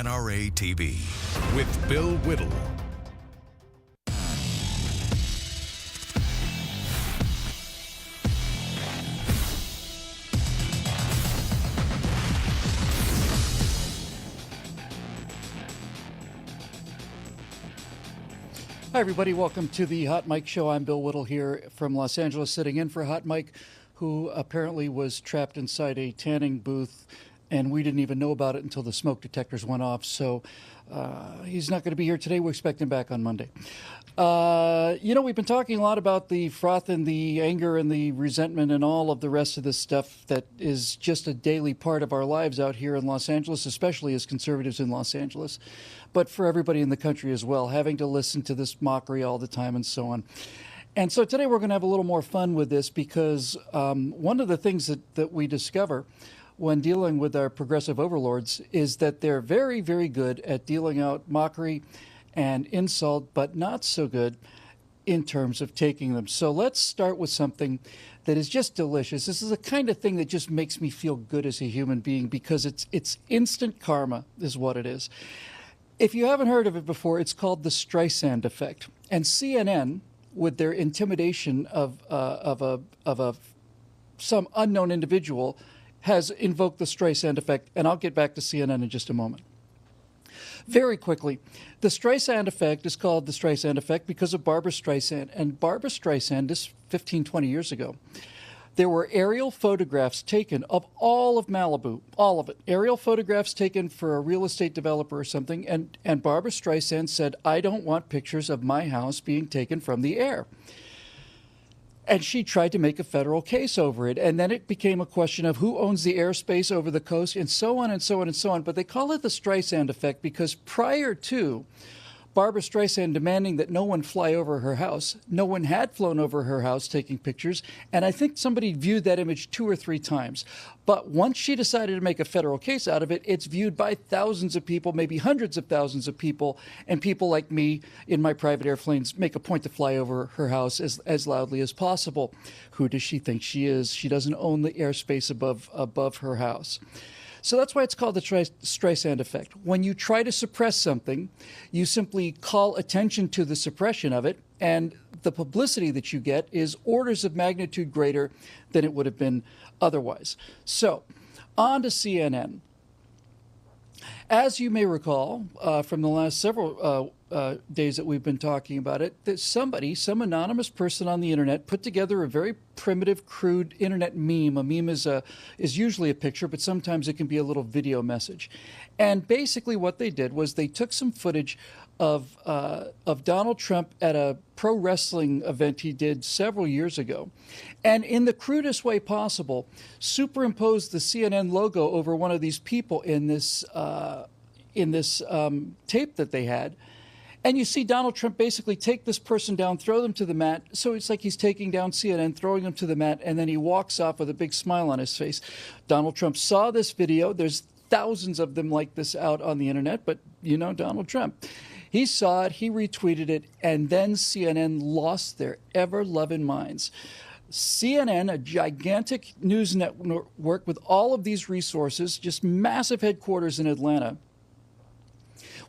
NRATV with Bill Whittle. Hi, everybody. Welcome to the Hot Mike Show. I'm Bill Whittle here from Los Angeles, sitting in for Hot Mike, who apparently was trapped inside a tanning booth, and we didn't even know about it until the smoke detectors went off. So he's not going to be here today. We expect him back on Monday. We've been talking a lot about the froth and the anger and the resentment and all of the rest of this stuff that is just a daily part of our lives out here in Los Angeles, especially as conservatives in Los Angeles, but for everybody in the country as well, having to listen to this mockery all the time and so on. And so today we're going to have a little more fun with this because one of the things that we discover when dealing with our progressive overlords is that they're very, very good at dealing out mockery and insult, but not so good in terms of taking them. So let's start with something that is just delicious. This is the kind of thing that just makes me feel good as a human being because it's instant karma is what it is. If you haven't heard of it before, it's called the Streisand effect. And CNN, with their intimidation of some unknown individual, has invoked the Streisand effect. And I'll get back to CNN in just a moment. Very quickly, the Streisand effect is called the Streisand effect because of Barbra Streisand. And Barbra Streisand, this 15, 20 years ago, there were aerial photographs taken of all of Malibu, all of it. Aerial photographs taken for a real estate developer or something. And Barbra Streisand said, I don't want pictures of my house being taken from the air. And she tried to make a federal case over it. And then it became a question of who owns the airspace over the coast and so on and so on and so on. But they call it the Streisand effect because prior to Barbra Streisand demanding that no one fly over her house, no one had flown over her house taking pictures. And I think somebody viewed that image 2 or 3 times. But once she decided to make a federal case out of it, it's viewed by thousands of people, maybe hundreds of thousands of people. And people like me in my private airplanes make a point to fly over her house as loudly as possible. Who does she think she is? She doesn't own the airspace above her house. So that's why it's called the Streisand effect. When you try to suppress something, you simply call attention to the suppression of it, and the publicity that you get is orders of magnitude greater than it would have been otherwise. So, on to CNN. As you may recall from the last several days that we've been talking about it, that some anonymous person on the internet put together a very primitive, crude internet meme. A meme is usually a picture, but sometimes it can be a little video message. And basically what they did was they took some footage of Donald Trump at a pro wrestling event he did several years ago, and in the crudest way possible, superimposed the CNN logo over one of these people in this tape that they had. And you see Donald Trump basically take this person down, throw them to the mat. So it's like he's taking down CNN, throwing them to the mat, and then he walks off with a big smile on his face. Donald Trump saw this video. There's thousands of them like this out on the internet, but you know Donald Trump. He saw it, he retweeted it, and then CNN lost their ever-loving minds. CNN, a gigantic news network with all of these resources, just massive headquarters in Atlanta,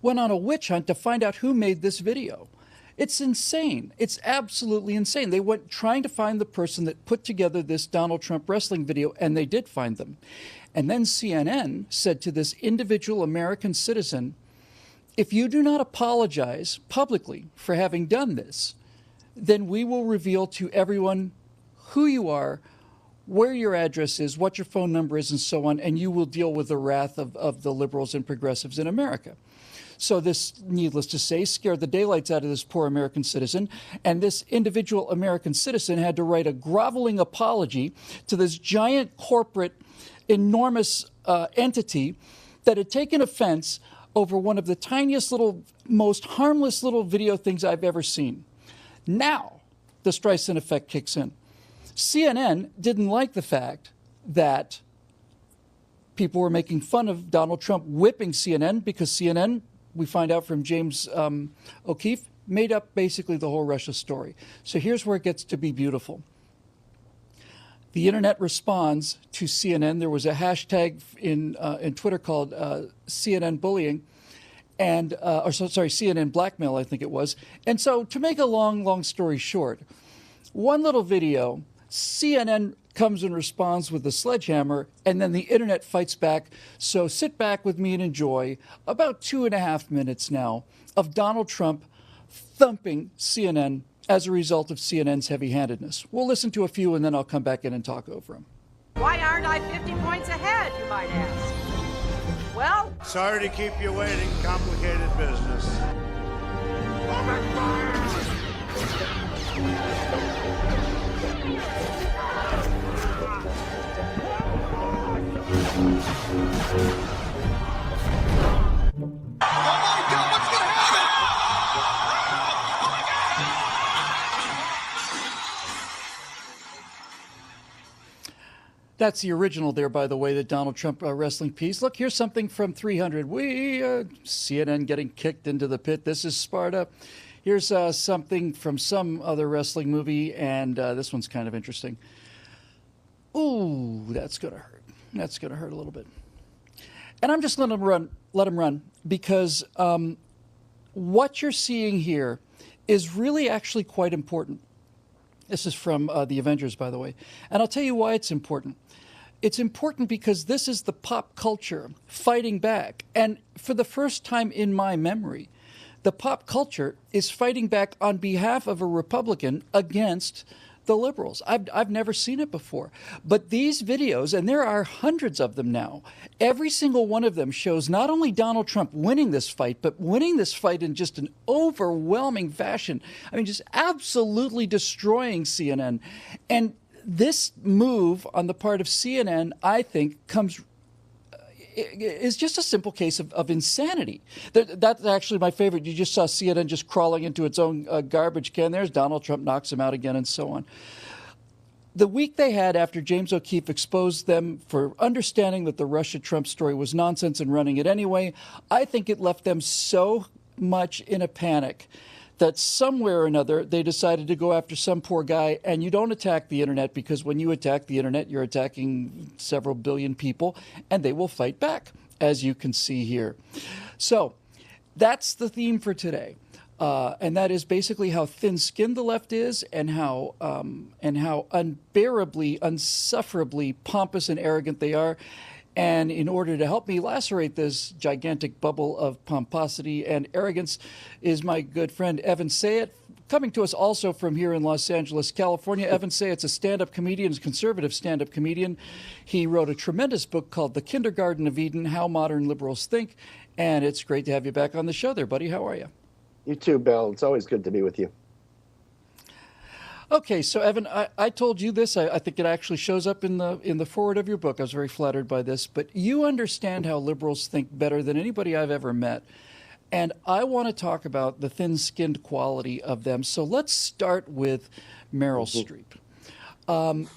went on a witch hunt to find out who made this video. It's insane. It's absolutely insane. They went trying to find the person that put together this Donald Trump wrestling video, and they did find them. And then CNN said to this individual American citizen, if you do not apologize publicly for having done this, then we will reveal to everyone who you are, where your address is, what your phone number is, and so on, and you will deal with the wrath of the liberals and progressives in America. So this, needless to say, scared the daylights out of this poor American citizen. And this individual American citizen had to write a groveling apology to this giant corporate, enormous entity that had taken offense over one of the tiniest little, most harmless little video things I've ever seen. Now, the Streisand effect kicks in. CNN didn't like the fact that people were making fun of Donald Trump whipping CNN because CNN, we find out from James O'Keefe, made up basically the whole Russia story. So here's where it gets to be beautiful. The internet responds to CNN. There was a hashtag in Twitter called CNN bullying. and CNN blackmail, I think it was. And so, to make a long story short, one little video, CNN comes and responds with a sledgehammer, and then the internet fights back. So sit back with me and enjoy about 2.5 minutes now of Donald Trump thumping CNN as a result of CNN's heavy-handedness. We'll listen to a few, and then I'll come back in and talk over them. Why aren't I 50 points ahead, you might ask? Well, sorry to keep you waiting. Complicated business. That's the original there, by the way, the Donald Trump wrestling piece. Look, here's something from 300. CNN getting kicked into the pit. This is Sparta. Here's something from some other wrestling movie, and this one's kind of interesting. Ooh, that's going to hurt. That's going to hurt a little bit. And I'm just letting them run, because what you're seeing here is really actually quite important. This is from the Avengers, by the way. And I'll tell you why it's important. It's important because this is the pop culture fighting back. And for the first time in my memory, the pop culture is fighting back on behalf of a Republican against the liberals. I've never seen it before. But these videos, and there are hundreds of them now, every single one of them shows not only Donald Trump winning this fight, but winning this fight in just an overwhelming fashion. I mean, just absolutely destroying CNN. And this move on the part of CNN, I think, is just a simple case of insanity. That's actually my favorite. You just saw CNN just crawling into its own garbage can. There's Donald Trump, knocks him out again, and so on. The week they had after James O'Keefe exposed them for understanding that the Russia-Trump story was nonsense and running it anyway, I think it left them so much in a panic that somewhere or another they decided to go after some poor guy. And you don't attack the internet, because when you attack the internet, you're attacking several billion people, and they will fight back, as you can see here. So that's the theme for today. And that is basically how thin-skinned the left is, and how unbearably, unsufferably pompous and arrogant they are. And in order to help me lacerate this gigantic bubble of pomposity and arrogance is my good friend Evan Sayet, coming to us also from here in Los Angeles, California. Evan Sayet's a stand-up comedian, a conservative stand-up comedian. He wrote a tremendous book called The Kindergarten of Eden, How Modern Liberals Think. And it's great to have you back on the show there, buddy. How are you? You too, Bill. It's always good to be with you. Okay, so Evan, I told you this. I think it actually shows up in the foreword of your book. I was very flattered by this. But you understand how liberals think better than anybody I've ever met. And I want to talk about the thin-skinned quality of them. So let's start with Meryl Streep.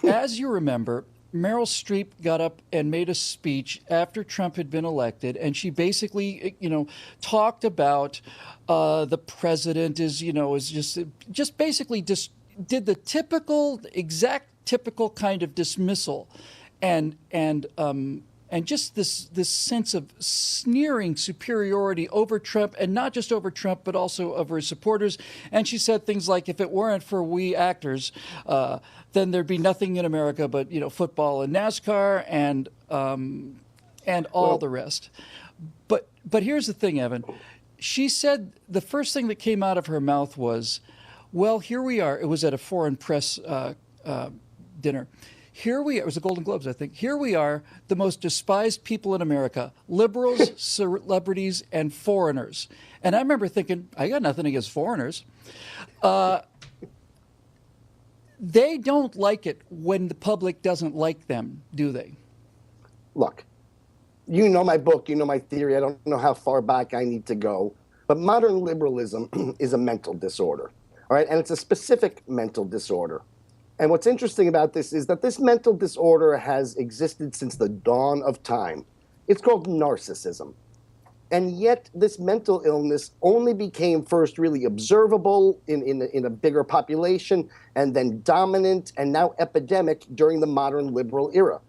As you remember, Meryl Streep got up and made a speech after Trump had been elected, and she basically, talked about the president is just basically did the exact typical kind of dismissal, and just this sense of sneering superiority over Trump, and not just over Trump, but also over his supporters. And she said things like, if it weren't for we actors, then there'd be nothing in America but football and NASCAR and all the rest. But here's the thing, Evan. She said the first thing that came out of her mouth was, well, here we are. It was at a foreign press dinner. Here we are. It was the Golden Globes, I think. Here we are, the most despised people in America: liberals, celebrities, and foreigners. And I remember thinking, I got nothing against foreigners. They don't like it when the public doesn't like them, do they? Look, you know my book, you know my theory. I don't know how far back I need to go. But modern liberalism is a mental disorder. All right, and it's a specific mental disorder. And what's interesting about this is that this mental disorder has existed since the dawn of time. It's called narcissism. And yet this mental illness only became first really observable in a bigger population, and then dominant, and now epidemic during the modern liberal era.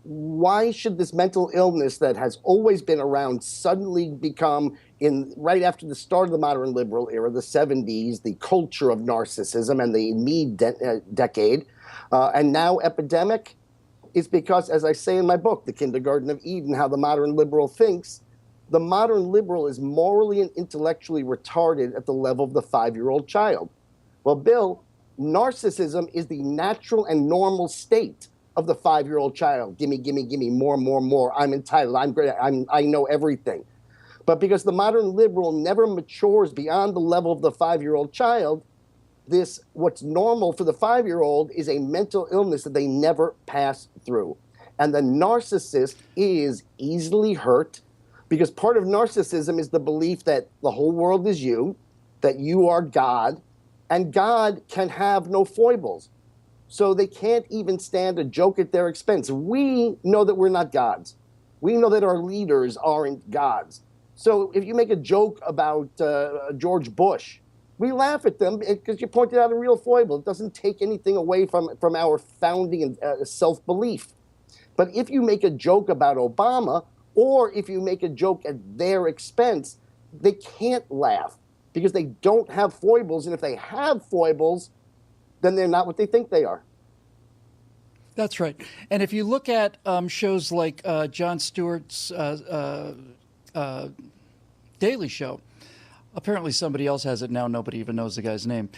why should this mental illness that has always been around suddenly become, right after the start of the modern liberal era, the 70s, the culture of narcissism and the decade, and now epidemic? Is because, as I say in my book, The Kindergarten of Eden, How the Modern Liberal Thinks, the modern liberal is morally and intellectually retarded at the level of the 5-year-old child. Well, Bill, narcissism is the natural and normal state of the 5-year-old child. Gimme, gimme, gimme, more, more, more. I'm entitled. I'm great. I know everything. But because the modern liberal never matures beyond the level of the 5-year-old child, what's normal for the 5-year-old is a mental illness that they never pass through. And the narcissist is easily hurt because part of narcissism is the belief that the whole world is you, that you are God, and God can have no foibles. So they can't even stand a joke at their expense. We know that we're not gods. We know that our leaders aren't gods. So if you make a joke about George Bush, we laugh at them because you pointed out a real foible. It doesn't take anything away from our founding and self-belief. But if you make a joke about Obama, or if you make a joke at their expense, they can't laugh because they don't have foibles. And if they have foibles, then they're not what they think they are. That's right. And if you look at shows like Jon Stewart's Daily Show, apparently somebody else has it now. Nobody even knows the guy's name.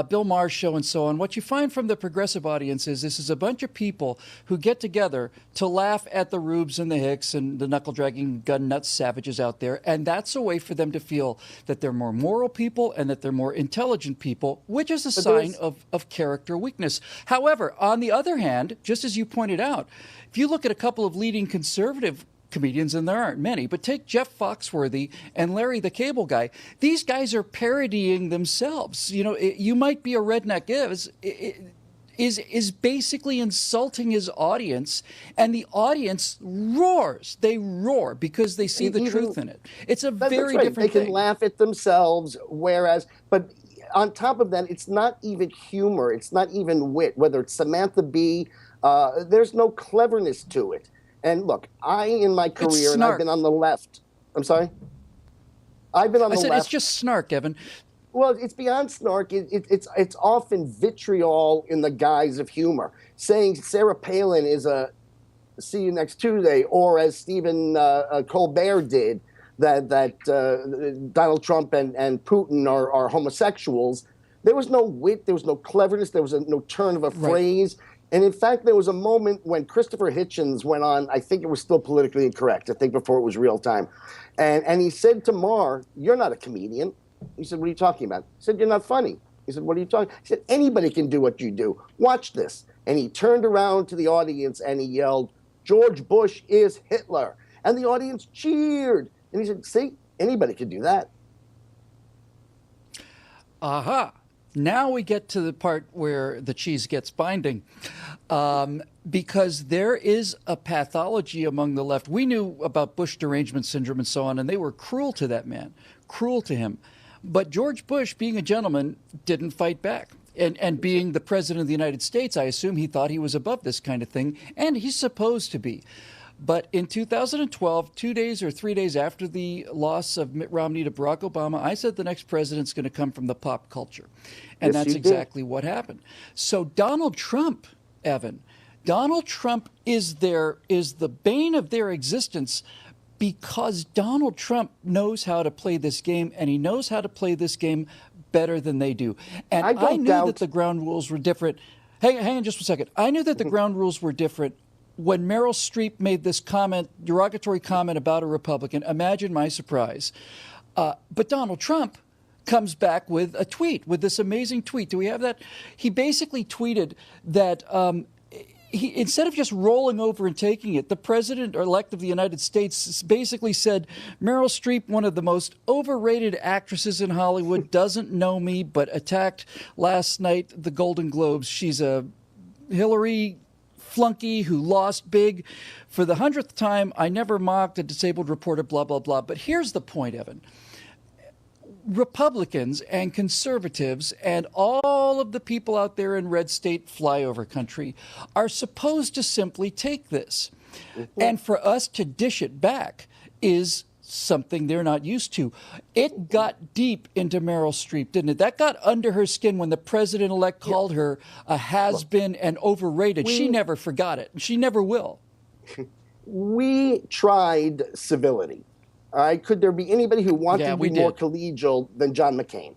Bill Maher's show and so on. What you find from the progressive audience is this is a bunch of people who get together to laugh at the Rubes and the Hicks and the knuckle-dragging gun-nut savages out there. And that's a way for them to feel that they're more moral people and that they're more intelligent people, which is a sign of character weakness. However, on the other hand, just as you pointed out, if you look at a couple of leading conservative comedians, and there aren't many, but take Jeff Foxworthy and Larry the Cable Guy. These guys are parodying themselves. You know, you might be a redneck is basically insulting his audience, and the audience roars. They roar because they see the truth in it. It's a very different thing. They can laugh at themselves, but on top of that, it's not even humor. It's not even wit. Whether it's Samantha Bee, there's no cleverness to it. And look, in my career, and I've been on the left. I'm sorry? I've been on the left. It's just snark, Evan. Well, it's beyond snark. It's often vitriol in the guise of humor. Saying Sarah Palin is a see you next Tuesday, or as Stephen Colbert did, that Donald Trump and Putin are homosexuals. There was no wit. There was no cleverness. There was no turn of a phrase. And in fact, there was a moment when Christopher Hitchens went on, I think it was still politically incorrect, I think before it was real time. And he said to Maher, "You're not a comedian." He said, "What are you talking about?" He said, "You're not funny." He said, "What are you talking?" He said, "Anybody can do what you do. Watch this." And he turned around to the audience and he yelled, "George Bush is Hitler." And the audience cheered. And he said, "See, anybody can do that." Aha. Now we get to the part where the cheese gets binding, because there is a pathology among the left. We knew about Bush derangement syndrome and so on, and they were cruel to that man, cruel to him. But George Bush, being a gentleman, didn't fight back. And being the president of the United States, I assume he thought he was above this kind of thing, and he's supposed to be. But in 2012, 2 days or 3 days after the loss of Mitt Romney to Barack Obama, I said the next president's going to come from the pop culture. And that's exactly what happened. So Donald Trump, Evan, Donald Trump is the bane of their existence because Donald Trump knows how to play this game, and he knows how to play this game better than they do. And I knew that the ground rules were different. Hang on just a second. I knew that the ground rules were different when Meryl Streep made this derogatory comment about a Republican. Imagine my surprise. But Donald Trump comes back with a tweet, with this amazing tweet. Do we have that? He basically tweeted that he, instead of just rolling over and taking it, the president-elect of the United States basically said, Meryl Streep, one of the most overrated actresses in Hollywood, doesn't know me, but attacked last night the Golden Globes. She's a Hillary flunky who lost big. For the 100th time, I never mocked a disabled reporter, blah, blah, blah. But here's the point, Evan. Republicans and conservatives and all of the people out there in red state flyover country are supposed to simply take this. And for us to dish it back is something they're not used to. It got deep into Meryl Streep, didn't it? That got under her skin when the president-elect called her a has-been and overrated. She never forgot it. She never will. We tried civility. All right? Could there be anybody who wanted to be more collegial than John McCain?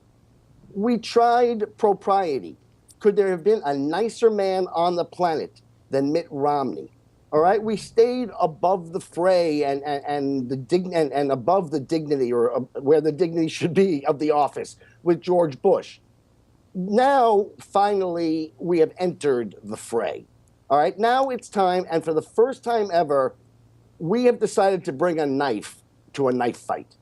We tried propriety. Could there have been a nicer man on the planet than Mitt Romney? All right, we stayed above the fray and above the dignity, or where the dignity should be, of the office with George Bush. Now, finally, we have entered the fray. All right, now it's time, and for the first time ever, we have decided to bring a knife to a knife fight.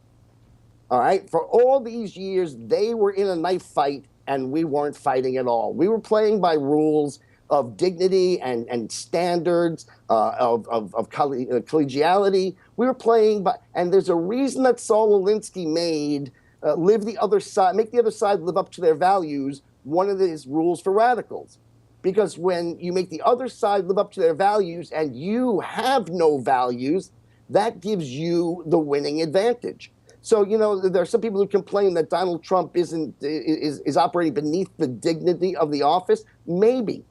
All right, for all these years, they were in a knife fight, and we weren't fighting at all. We were playing by rules of dignity and standards, of collegiality. We were playing by, and there's a reason that Saul Alinsky made make the other side live up to their values one of his rules for radicals. Because when you make the other side live up to their values and you have no values, that gives you the winning advantage. So, you know, there are some people who complain that Donald Trump is operating beneath the dignity of the office. Maybe.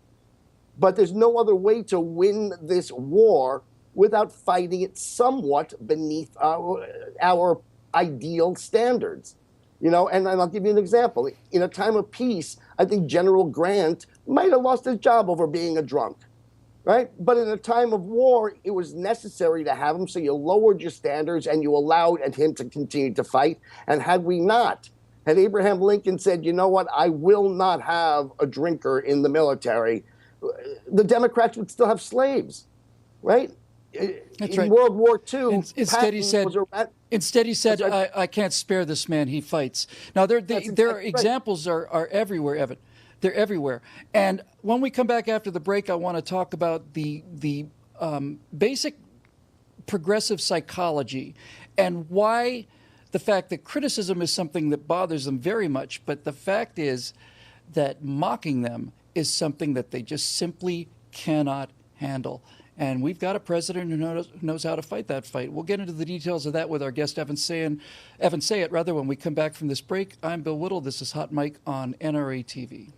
But there's no other way to win this war without fighting it somewhat beneath our ideal standards. You know, and I'll give you an example. In a time of peace, I think General Grant might have lost his job over being a drunk, right? But in a time of war, it was necessary to have him, so you lowered your standards and you allowed him to continue to fight. And had Abraham Lincoln said, you know what, I will not have a drinker in the military, the Democrats would still have slaves, right? That's in right. World War II, Instead, he said, I can't spare this man. He fights. Now, their examples are everywhere, Evan. They're everywhere. And when we come back after the break, I want to talk about the basic progressive psychology and why the fact that criticism is something that bothers them very much, but the fact is that mocking them is something that they just simply cannot handle. And we've got a president who knows how to fight that fight. We'll get into the details of that with our guest, Evan Sayet, when we come back from this break. I'm Bill Whittle. This is Hot Mike on NRATV.